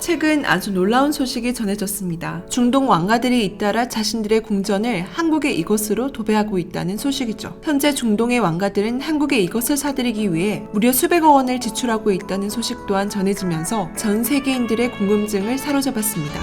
최근 아주 놀라운 소식이 전해졌습니다. 중동 왕가들이 잇따라 자신들의 궁전을 한국의 이것으로 도배하고 있다는 소식이죠. 현재 중동의 왕가들은 한국의 이것을 사들이기 위해 무려 수백억 원을 지출하고 있다는 소식 또한 전해지면서 전 세계인들의 궁금증을 사로잡았습니다.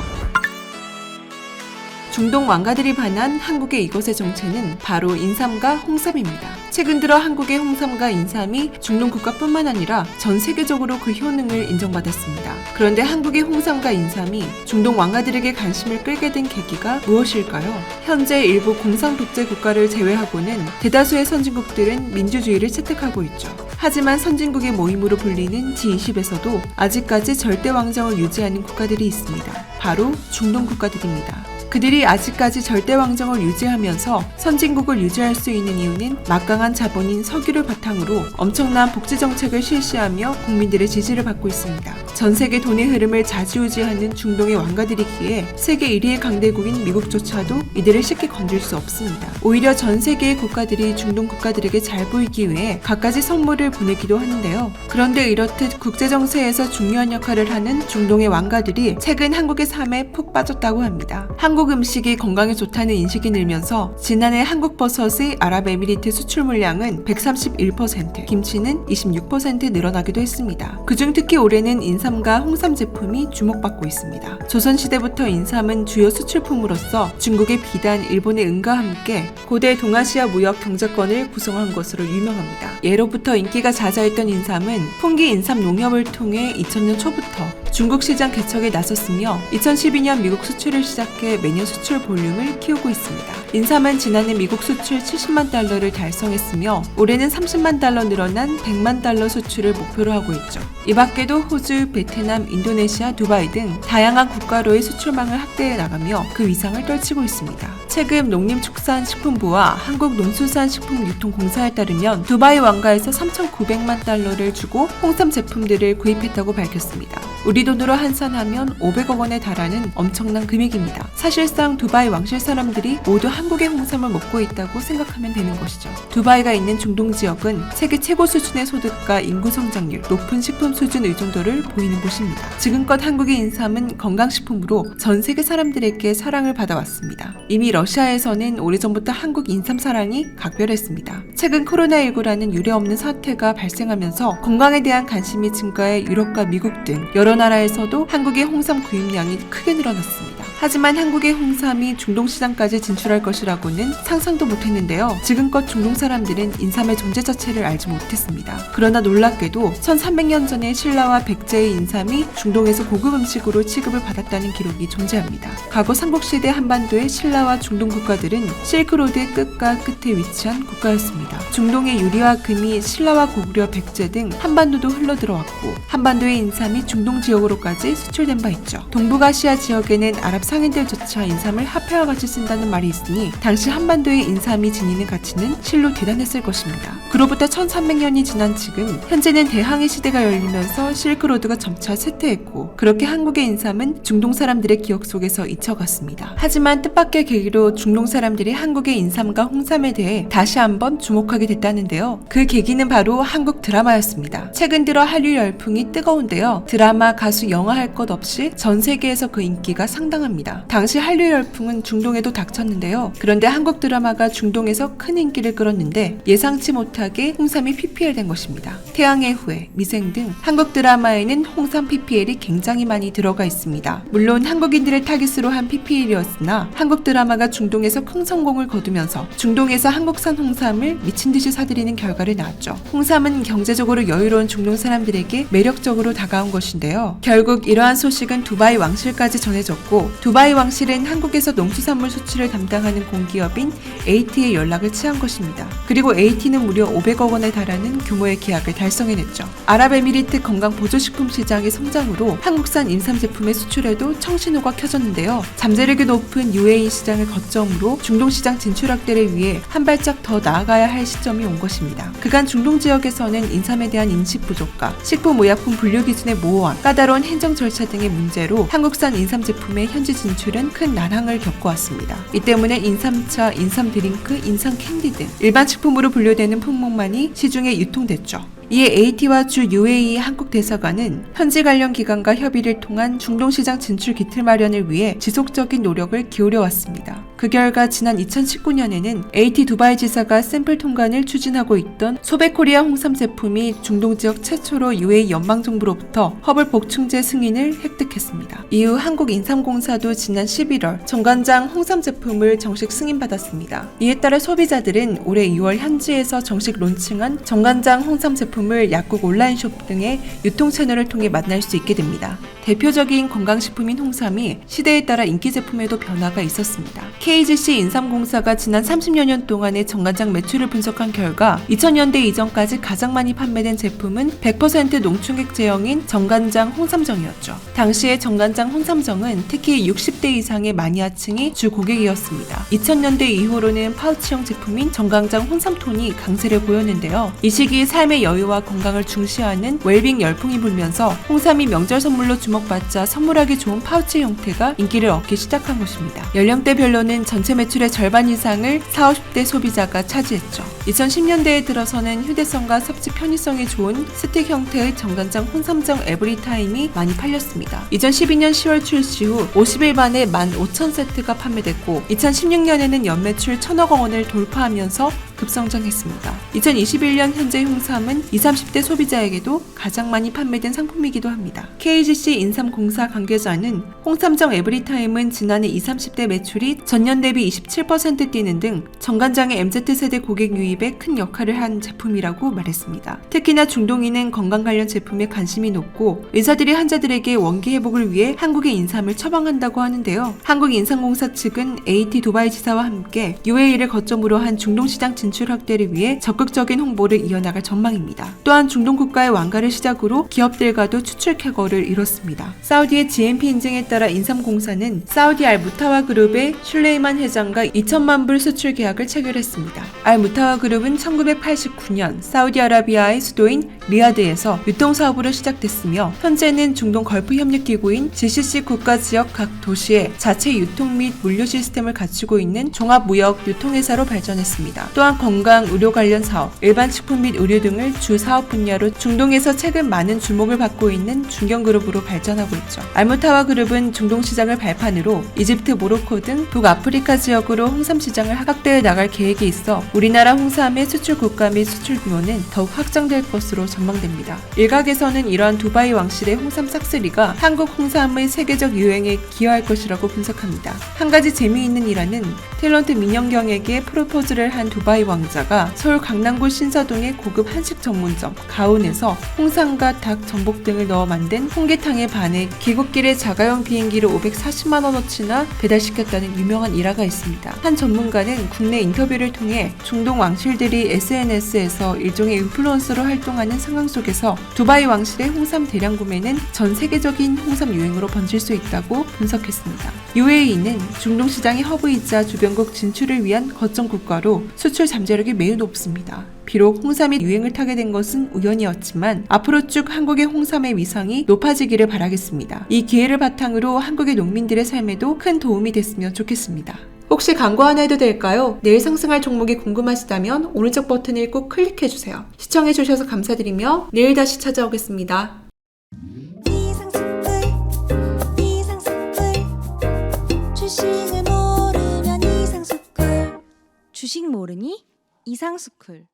중동 왕가들이 반한 한국의 이것의 정체는 바로 인삼과 홍삼입니다. 최근 들어 한국의 홍삼과 인삼이 중동 국가뿐만 아니라 전 세계적으로 그 효능을 인정받았습니다. 그런데 한국의 홍삼과 인삼이 중동 왕가들에게 관심을 끌게 된 계기가 무엇일까요? 현재 일부 공산 독재 국가를 제외하고는 대다수의 선진국들은 민주주의를 채택하고 있죠. 하지만 선진국의 모임으로 불리는 G20에서도 아직까지 절대 왕정을 유지하는 국가들이 있습니다. 바로 중동 국가들입니다. 그들이 아직까지 절대 왕정을 유지하면서 선진국을 유지할 수 있는 이유는 막강한 자본인 석유를 바탕으로 엄청난 복지 정책을 실시하며 국민들의 지지를 받고 있습니다. 전 세계 돈의 흐름을 좌지우지하는 중동의 왕가들이기에 세계 1위의 강대국인 미국조차도 이들을 쉽게 건들 수 없습니다. 오히려 전 세계의 국가들이 중동 국가들에게 잘 보이기 위해 갖가지 선물을 보내기도 하는데요. 그런데 이렇듯 국제정세에서 중요한 역할을 하는 중동의 왕가들이 최근 한국의 삶에 푹 빠졌다고 합니다. 한국 음식이 건강에 좋다는 인식이 늘면서 지난해 한국 버섯의 아랍에미리트 수출 물량은 131%, 김치는 26% 늘어나기도 했습니다. 그중 특히 올해는 인삼과 홍삼 제품이 주목받고 있습니다. 조선시대부터 인삼은 주요 수출품으로서 중국의 비단, 일본의 은과 함께 고대 동아시아 무역 경제권을 구성한 것으로 유명합니다. 예로부터 인기가 잦아있던 인삼은 풍기 인삼 농협을 통해 2000년 초부터 중국 시장 개척에 나섰으며 2012년 미국 수출을 시작해 매년 수출 볼륨을 키우고 있습니다. 인삼은 지난해 미국 수출 70만 달러를 달성했으며 올해는 30만 달러 늘어난 100만 달러 수출을 목표로 하고 있죠. 이 밖에도 호주, 베트남, 인도네시아, 두바이 등 다양한 국가로의 수출망을 확대해 나가며 그 위상을 떨치고 있습니다. 최근 농림축산식품부와 한국농수산식품유통공사에 따르면 두바이 왕가에서 3,900만 달러를 주고 홍삼 제품들을 구입했다고 밝혔습니다. 우리 돈으로 환산하면 500억 원에 달하는 엄청난 금액입니다. 사실상 두바이 왕실 사람들이 모두 한국의 홍삼을 먹고 있다고 생각하면 되는 것이죠. 두바이가 있는 중동 지역은 세계 최고 수준의 소득과 인구 성장률, 높은 식품 수준 의존도를 보이는 곳입니다. 지금껏 한국의 인삼은 건강식품으로 전 세계 사람들에게 사랑을 받아왔습니다. 이미 러시아에서는 오래전부터 한국 인삼 사랑이 각별했습니다. 최근 코로나19라는 유례없는 사태가 발생하면서 건강에 대한 관심이 증가해 유럽과 미국 등 여러 나라에서도 한국의 홍삼 구입량이 크게 늘어났습니다. 하지만 한국의 홍삼이 중동 시장까지 진출할 것이라고는 상상도 못했는데요. 지금껏 중동 사람들은 인삼의 존재 자체를 알지 못했습니다. 그러나 놀랍게도 1300년 전에 신라와 백제의 인삼이 중동에서 고급 음식으로 취급을 받았다는 기록이 존재합니다. 과거 삼국시대 한반도의 신라와 중동 국가들은 실크로드의 끝과 끝에 위치한 국가였습니다. 중동의 유리와 금이 신라와 고구려, 백제 등 한반도도 흘러들어왔고 한반도의 인삼이 중동 지역으로까지 수출된 바 있죠. 동북아시아 지역에는 아랍 상인들조차 인삼을 화폐와 같이 쓴다는 말이 있으니 당시 한반도의 인삼이 지니는 가치는 실로 대단했을 것입니다. 그로부터 1300년이 지난 지금 현재는 대항해 시대가 열리면서 실크로드가 점차 쇠퇴했고 그렇게 한국의 인삼은 중동 사람들의 기억 속에서 잊혀갔습니다. 하지만 뜻밖의 계기로 중동 사람들이 한국의 인삼과 홍삼에 대해 다시 한번 주목하게 됐다는데요. 그 계기는 바로 한국 드라마였습니다. 최근 들어 한류 열풍이 뜨거운데요. 드라마, 가수, 영화 할 것 없이 전 세계에서 그 인기가 상당합니다. 당시 한류 열풍은 중동에도 닥쳤는데요. 그런데 한국 드라마가 중동에서 큰 인기를 끌었는데 예상치 못하게 홍삼이 PPL 된 것입니다. 태양의 후예, 미생 등 한국 드라마에는 홍삼 PPL이 굉장히 많이 들어가 있습니다. 물론 한국인들을 타깃으로 한 PPL이었으나 한국 드라마가 중동에서 큰 성공을 거두면서 중동에서 한국산 홍삼을 미친듯이 사들이는 결과를 낳았죠. 홍삼은 경제적으로 여유로운 중동 사람들에게 매력적으로 다가온 것인데요. 결국 이러한 소식은 두바이 왕실까지 전해졌고 두바이 왕실은 한국에서 농수산물 수출을 담당하는 공기업인 AT에 연락을 취한 것입니다. 그리고 AT는 무려 500억 원에 달하는 규모의 계약을 달성해냈죠. 아랍에미리트 건강보조식품 시장의 성장으로 한국산 인삼 제품의 수출에도 청신호가 켜졌는데요. 잠재력이 높은 UAE 시장을 거점으로 중동 시장 진출 확대를 위해 한 발짝 더 나아가야 할 시점이 온 것입니다. 그간 중동 지역에서는 인삼에 대한 인식 부족과 식품의약품 분류 기준의 모호함, 까다로운 행정 절차 등의 문제로 한국산 인삼 제품의 현지 진출은 큰 난항을 겪어왔습니다. 이 때문에 인삼차, 인삼 드링크, 인삼 캔디 등 일반 식품으로 분류되는 품목만이 시중에 유통됐죠. 이에 AT와 주 UAE 한국 대사관은 현지 관련 기관과 협의를 통한 중동시장 진출 기틀 마련을 위해 지속적인 노력을 기울여왔습니다. 그 결과 지난 2019년에는 AT 두바이 지사가 샘플 통관을 추진하고 있던 소백코리아 홍삼 제품이 중동 지역 최초로 UAE 연방정부로부터 허블 복충제 승인을 획득했습니다. 이후 한국인삼공사도 지난 11월 정관장 홍삼 제품을 정식 승인받았습니다. 이에 따라 소비자들은 올해 2월 현지에서 정식 론칭한 정관장 홍삼 제품을 약국 온라인숍 등의 유통 채널을 통해 만날 수 있게 됩니다. 대표적인 건강식품인 홍삼이 시대에 따라 인기 제품에도 변화가 있었습니다. KGC 인삼공사가 지난 30여 년 동안의 정관장 매출을 분석한 결과 2000년대 이전까지 가장 많이 판매된 제품은 100% 농축액 제형인 정관장 홍삼정이었죠. 당시의 정관장 홍삼정은 특히 60대 이상의 마니아층이 주 고객이었습니다. 2000년대 이후로는 파우치형 제품인 정관장 홍삼톤이 강세를 보였는데요. 이 시기 삶의 여유와 건강을 중시하는 웰빙 열풍이 불면서 홍삼이 명절 선물로 주목받자 선물하기 좋은 파우치 형태가 인기를 얻기 시작한 것입니다. 연령대별로는 전체 매출의 절반 이상을 40, 50대 소비자가 차지했죠. 2010년대에 들어서는 휴대성과 섭취 편의성이 좋은 스틱 형태의 정관장 홍삼정 에브리타임이 많이 팔렸습니다. 2012년 10월 출시 후 50일 만에 15,000세트가 판매됐고 2016년에는 연매출 1,000억 원을 돌파하면서 급성장했습니다. 2021년 현재 홍삼은 20, 30대 소비자에게도 가장 많이 판매된 상품이기도 합니다. KGC 인삼공사 관계자는 홍삼정 에브리타임은 지난해 20, 30대 매출이 전년 대비 27% 뛰는 등 정관장의 MZ세대 고객 유입에 큰 역할을 한 제품이라고 말했습니다. 특히나 중동인은 건강 관련 제품에 관심이 높고 의사들이 환자들에게 원기 회복을 위해 한국의 인삼을 처방한다고 하는데요. 한국인삼공사 측은 AT 두바이 지사와 함께 UAE를 거점으로 한 중동시장 진출 확대를 위해 적극적인 홍보를 이어나갈 전망입니다. 또한 중동 국가의 완가를 시작으로 기업들과도 추출 쾌거를 이뤘습니다. 사우디의 GMP 인증에 따라 인삼공사는 사우디 알무타와 그룹의 슐레이만 회장과 2천만 불 수출 계약을 체결했습니다. 알무타와 그룹은 1989년 사우디아라비아의 수도인 리야드에서 유통사업으로 시작됐으며 현재는 중동 걸프 협력기구인 GCC 국가 지역 각 도시에 자체 유통 및 물류 시스템을 갖추고 있는 종합무역 유통회사로 발전했습니다. 또한 건강, 의료 관련 사업, 일반 식품 및 의류 등을 주 사업 분야로 중동에서 최근 많은 주목을 받고 있는 중견그룹으로 발전하고 있죠. 알무타와 그룹은 중동 시장을 발판으로 이집트, 모로코 등 북아프리카 지역으로 홍삼 시장을 확대해 나갈 계획이 있어 우리나라 홍삼의 수출 국가 및 수출 규모는 더욱 확장될 것으로 전망됩니다. 일각에서는 이러한 두바이 왕실의 홍삼 싹쓸이가 한국 홍삼의 세계적 유행에 기여할 것이라고 분석합니다. 한 가지 재미있는 일화는 탤런트 민영경에게 프로포즈를 한 두바이 왕자가 서울 강남구 신사동의 고급 한식 전문점 가온에서 홍삼과 닭, 전복 등을 넣어 만든 홍게탕에 반해 귀국길에 자가용 비행기를 540만 원어치나 배달시켰다는 유명한 일화가 있습니다. 한 전문가는 국내 인터뷰를 통해 중동 왕실들이 SNS에서 일종의 인플루언서로 활동하는 상황 속에서 두바이 왕실의 홍삼 대량 구매는 전 세계적인 홍삼 유행으로 번질 수 있다고 분석했습니다. UAE는 중동 시장의 허브이자 주변국 진출을 위한 거점 국가로 수출 잠재력이 매우 높습니다. 비록 홍삼이 유행을 타게 된 것은 우연이었지만 앞으로 쭉 한국의 홍삼의 위상이 높아지기를 바라겠습니다. 이 기회를 바탕으로 한국의 농민들의 삶에도 큰 도움이 됐으면 좋겠습니다. 혹시 광고 하나 해도 될까요? 내일 상승할 종목이 궁금하시다면 오른쪽 버튼을 꼭 클릭해주세요. 시청해주셔서 감사드리며 내일 다시 찾아오겠습니다. 주식을 모르면 이상스쿨. 주식 모르니? 이상스쿨.